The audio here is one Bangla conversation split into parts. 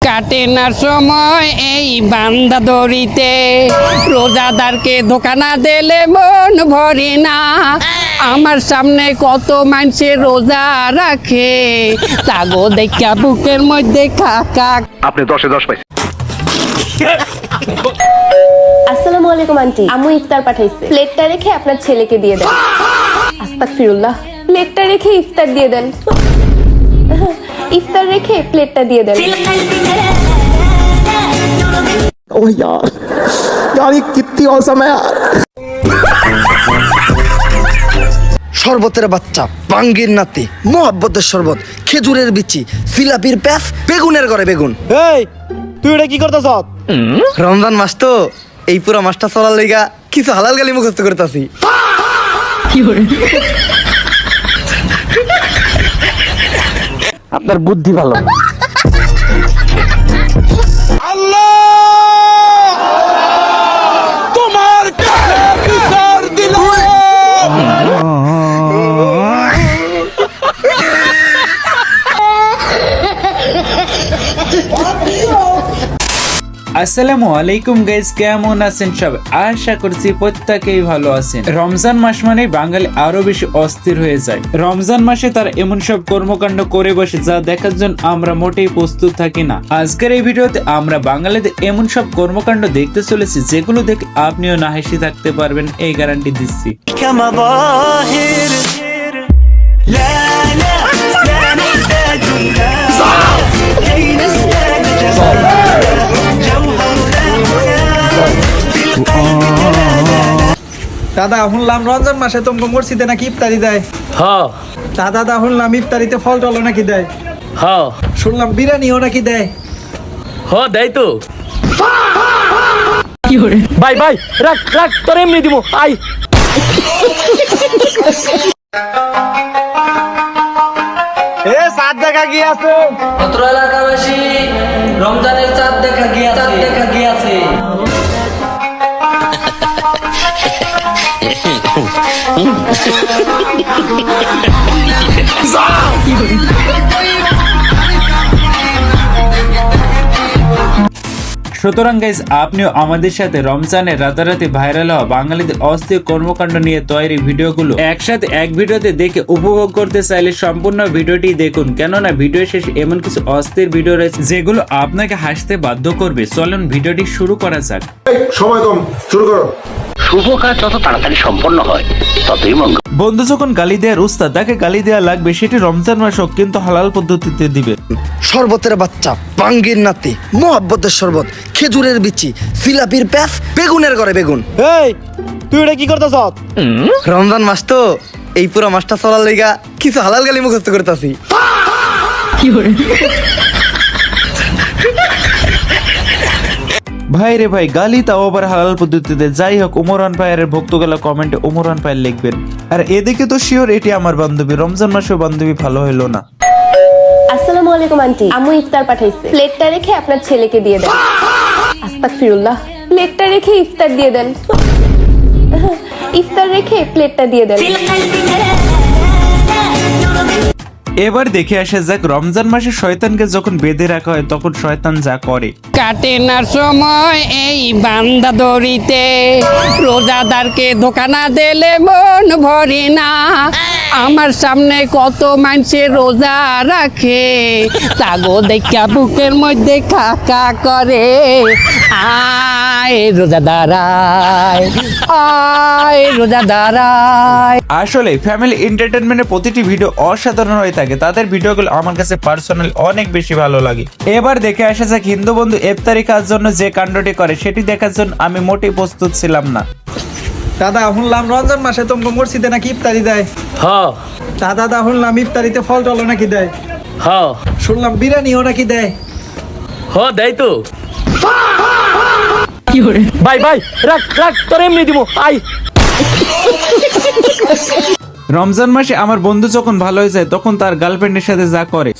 কাটে না সময় এই বান্দা দড়িতে, রোজাদারকে ধোকা না দিলে মন ভরে না। আমার সামনে কত মানুষে রোজা রাখে, তাগো দেখা বুকের মধ্যে কাকা। আপনি 10-এ 10 পাইছেন। আসসালামু আলাইকুম আন্টি, আম্মু ইফতার পাঠাইছে, প্লেটটা রেখে আপনার ছেলেকে দিয়ে দেন। আস্তাগফিরুল্লাহ, প্লেটটা রেখে ইফতার দিয়ে দেন। ইফতার রেখে প্লেটটা দিয়ে দেন। ओह यार ये कितनी औसम है यार। শরবতের বাচ্চা, বাঙ্গির নাতি, মোহাব্বতের শরবত, খেজুরের বিচি, জিলাপির প্যাস, বেগুনের ঘরে বেগুন। এই তুই এটা কি করতেছ? রমজান মাস তো, এই পুরো মাসটা চলার লেগা কিছু হালাল গালি মুখস্থ করতেছি। আপনার বুদ্ধি ভালো। আসসালামু আলাইকুম গাইস, কেমন আছেন সবাই? আশা করছি প্রত্যেকেই ভালো আছেন। রমজান মাস মানে বাঙালি আরো বেশি অস্থির হয়ে যায়। রমজান মাসে তারা এমন সব কর্মকাণ্ড করে বসে যা দেখার জন্য আমরা মোটেই প্রস্তুত থাকি না। আজকের এই ভিডিওতে আমরা বাঙালিদের এমন সব কর্মকাণ্ড দেখতে চলেছি যেগুলো দেখে আপনিও না হেসে থাকতে পারবেন, এই গ্যারান্টি দিচ্ছি। দাদা শুনলাম রমজান মাসে তোমাকে মসজিদে নাকি ইফতারি দেয়। হ্যাঁ দাদা শুনলাম ইফতারিতে ফল টল নাকি দেয়। হ্যাঁ শুনলাম বিরিয়ানিও নাকি দেয়। হ্যাঁ দেয় তো। ভাই ভাই রাখ রাখ, তোর এমনি দিব। আই এ সাত দেখা গিয়েছে। অত্র এলাকাবাসী রমজানের চাঁদ দেখা গিয়েছে। সুতরাং গাইজ, আপনিও আমাদের সাথে রমজানের রাতারাতি ভাইরাল হওয়া বাঙালিদের অস্থির কর্মকাণ্ড নিয়ে তৈরি ভিডিওগুলো একসাথে এক ভিডিওতে দেখে উপভোগ করতে চাইলে সম্পূর্ণ ভিডিওটি দেখুন, কেননা ভিডিও শেষে এমন কিছু অস্থির ভিডিও রয়েছে যেগুলো আপনাকে হাসতে বাধ্য করবে। চলুন ভিডিওটি শুরু করা যাক। সময় কম, শুরু করো। শুভ কাজ যত তাড়াতাড়ি সম্পন্ন হয় ততই মঙ্গল। বন্ধু যখন গালি দেওয়ার উস্তাদ, তাকে গালি দেওয়া লাগবে সেটি রমজান মাস হোক, কিন্তু হালাল পদ্ধতিতে দিবে। শরবতের বাচ্চা, বাঙ্গির নাতি, মোহাব্বতের শরবত, খেজুরের বিচি, জিলাপির প্যাস, বেগুনের ঘরে বেগুন। এই তুই এটা কি করতেছ? রমজান মাস তো, এই পুরো মাসটা চলার লেগা কিছু হালাল গালি মুখস্থ করতেছি। ভাই রে ভাই, গালি তাও আবার হালাল পদ্ধতিতে। যাই হোক, উমরান ভাইয়ের ভক্তগুলা কমেন্টে উমরান ভাই লিখবেন। আর এদিকে তো শিওর এটি আমার বান্ধবী, রমজান মাসেও বান্ধবী ভালো হইলো না। আসসালামু আলাইকুম আন্টি, আম্মু ইফতার পাঠাইছে, প্লেটটা রেখে আপনার ছেলেকে দিয়ে দেন। আস্তাগফিরুল্লাহ, প্লেটটা রেখে ইফতার দিয়ে দেন। ইফতার রেখে প্লেটটা দিয়ে দেন। এবার দেখে আসা যাক, রমজান মাসে শয়তানকে যখন বেঁধে রাখা হয় তখন শয়তান যা করে। কাটে না সময় এই বান্দা দড়িতে, রোজাদারকে ধোকা না দিলে মন ভরে না। আমার সামনে কত মানুষে রোজা রাখে, তাগো দেখা বুকের মধ্যে কাকা করে। আয় রোজাদার আয়, আয় রোজাদার আয়। আসলে ফ্যামিলি এন্টারটেনমেন্টের প্রতিটি ভিডিও অসাধারণ হয়ে থাকে, তাদের ভিডিওগুলো আমার কাছে পার্সোনালি অনেক বেশি ভালো লাগে। এবার দেখে আসা যাক, হিন্দু বন্ধু ইফতারি খাওয়ার জন্য যে কাণ্ডটি করে সেটি দেখার জন্য আমি মোটেই প্রস্তুত ছিলাম না। দাদা শুনলাম রমজান মাসে তোমাকে মসজিদে নাকি ইফতারি দেয়। হ্যাঁ দাদা শুনলাম ইফতারিতে ফল টল নাকি দেয়। হ্যাঁ শুনলাম বিরিয়ানিও নাকি দেয়। হ্যাঁ দেয় তো। ভাই ভাই রাখ রাখ, তোর এমনি দিব। আই রমজান মাসে আমার বন্ধু যখন ভালো হয়ে যায় তখন তার গার্লফ্রেন্ডের সাথে যা করে।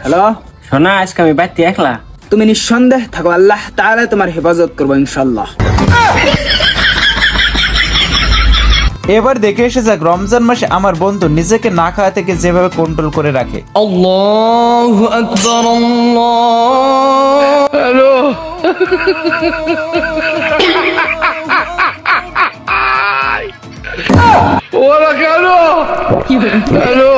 হ্যালো সোনা, আজকে আমি বাড়িতে একলা। তুমি নিঃসন্দেহ থাকো, আল্লাহ তাআলা তোমার হেফাজত করবো ইনশাআল্লাহ। এবার দেখে এসে যাক রমজান মাসে আমার বন্ধু নিজেকে না খাওয়া থেকে যেভাবে কন্ট্রোল করে রাখে। আল্লাহু আকবার, হ্যালো। ওরা কেন? হ্যালো।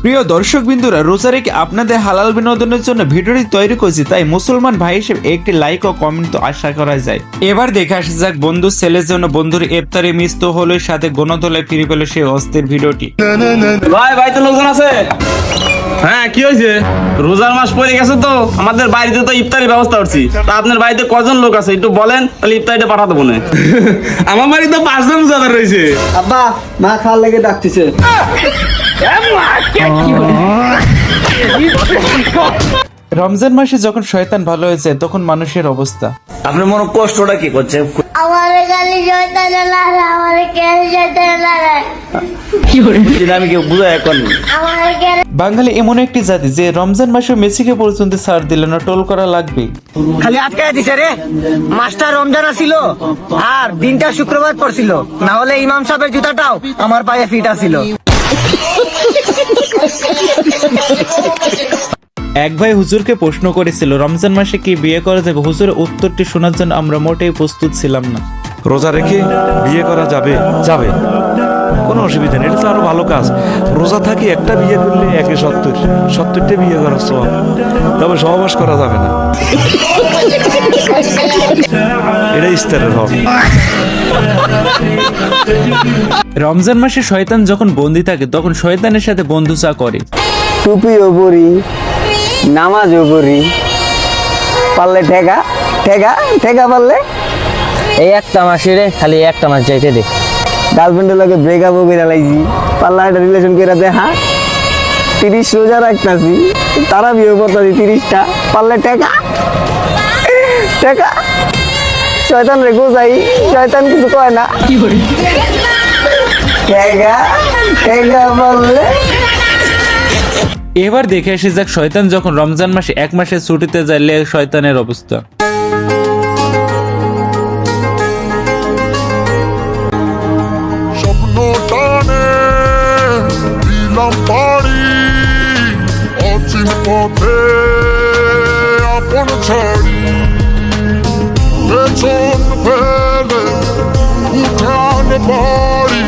প্রিয় দর্শক বিন্দুরা, রোজা রেখে আপনাদের হালাল বিনোদনের জন্য ভিডিওটি তৈরি করেছি, তাই মুসলমান ভাই হিসেবে একটি লাইক ও কমেন্ট তো আশা করা যায়। এবার দেখে আসা যাক বন্ধুর ছেলের জন্য বন্ধুর ইফতারে মিস তো হলো, সাথে গণধোলায় ফিরে পেল সেই অস্থির ভিডিওটি। ভাই বাড়িতে লোকজন আছে? হ্যাঁ, কি হয়েছে? রোজার মাস পড়ে গেছে তো, আমাদের বাড়িতে তো ইফতারের ব্যবস্থা করছি। তা আপনার বাড়িতে কজন লোক আছে একটু বলেন, তাহলে ইফতারিটা পাঠাতে বলে। আমার বাড়িতে 5 জন রোজাদার রয়েছে। আব্বা মা খাওয়ার লেগে ডাকতেছে। রমজান মাসে যখন শয়তান ভালো হয়ে যায় তখন মানুষের অবস্থা। আপনার মনে কষ্টটা কি করছে? আমার গালি শয়তানে লাগে, আমার কেন শয়তানে লাগে, আমি কেউ বুঝাই এখন। আমার কেন বাঙালি এমন একটি জাতি যে রমজান মাসে মেসিকে পর্যন্ত ছাড় দিল না, টোল করা লাগবে। খালি আটকায় দিছে রে। মাসটা রমজান ছিল আর দিনটা শুক্রবার পড়ছিল, না হলে ইমাম সাহেবের জুতাটাও আমার পায়ে ফিট আছিল। এক ভাই হুজুরকে প্রশ্ন করেছিল রমজান মাসে কি বিয়ে করা যাবে। হুজুরের উত্তরটি শোনার জন্য আমরা মোটেই প্রস্তুত ছিলাম না। রোজা রেখে বিয়ে করা যাবে? যাবে, কোনো অসুবিধা নেই, এটা তো আরো ভালো কাজ। রোজা থাকি একটা বিয়ে করলে 70টা বিয়ে করার সব, তবে সহবাস করা যাবে না, এটা ইফতারের হক। রমজান মাসে শয়তান যখন বন্দী থাকে তখন শয়তানের সাথে বন্ধুচা করে। টুপিও পরি, নামাজও পড়ি, পারলে ঠেকা ঠেকা ঠেকা পারলে। এই একটা মাসে রে, খালি একটা মাস যাইতে দে। গার্লফ্রেন্ডের লগে ব্রেকআপও করে লাইছি, পাল্লা একটা রিলেশন করে দেখা। 30 রোজা রাখতাছি, তারা বিয়ে করতাছি 30টা, পারলে ঠেকা ঠেকা। শয়তান রে গোজাই, শয়তান কিছু কয় না। ঠেকা ঠেকা পারলে। এবার দেখে এসে যাক শয়তান যখন রমজান মাসে 1 মাসের ছুটিতে যায় শয়তানের অবস্থা। স্বপ্ন টানে দিলাম পাড়ি, অচিন পথে আপন ছাড়ি, পেছন ফেলে উঠান বাড়ি,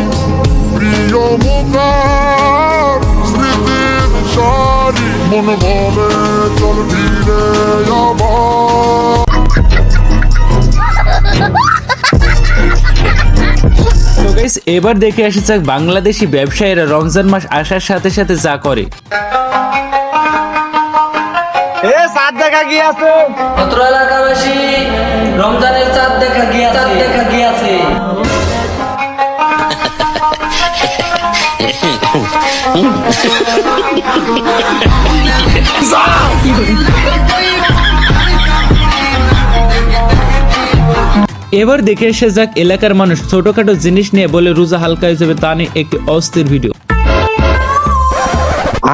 প্রিয় মুখার স্মৃতির সারি, মন বলে চল ফিরে আবার। তো গাইস, এবার দেখে আসে যাক বাংলাদেশি ব্যবসায়ীরা রমজান মাস আসার সাথে সাথে যা করে। অত্র এলাকাবাসী রমজানের চাঁদ দেখা গিয়াছে। এবার দেখে এসে যাক এলাকার মানুষ ছোটখাটো জিনিস নিয়ে বলে রোজা হালকা হিসেবে তা নিয়ে একটি অস্থির ভিডিও।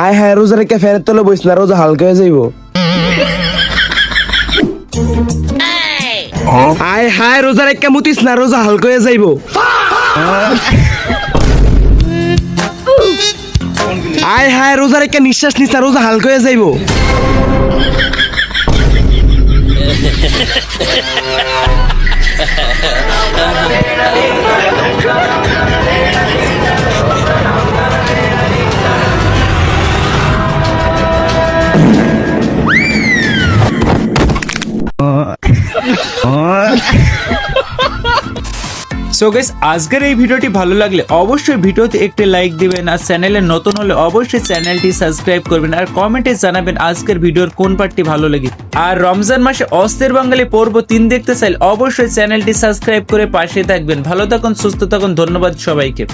আয় হ্যাঁ, রোজা রেখে ফেরত তোলে বইস না, রোজা হালকা হয়ে যাইব। আয় হায়, রোজা রেখে মুতিস না, রোজা হালকা হয়ে যাইব। আয় হায়, রোজা রেখে নিঃশ্বাস নিস না, রোজা হালকা হয়ে যাইব। সো গাইস, আজকের এই ভিডিওটি ভালো লাগলে অবশ্যই ভিডিওতে একটি লাইক দিবেন, আর চ্যানেলে নতুন হলে অবশ্যই চ্যানেলটি সাবস্ক্রাইব করবেন, আর কমেন্টে জানাবেন আজকের ভিডিওর কোন পার্টটি ভালো লাগে। আর রমজান মাসে অস্থির বাঙালি পর্ব 3 দেখতে চাইলে অবশ্যই চ্যানেলটি সাবস্ক্রাইব করে পাশে থাকবেন। ভালো থাকুন, সুস্থ থাকুন, ধন্যবাদ সবাইকে।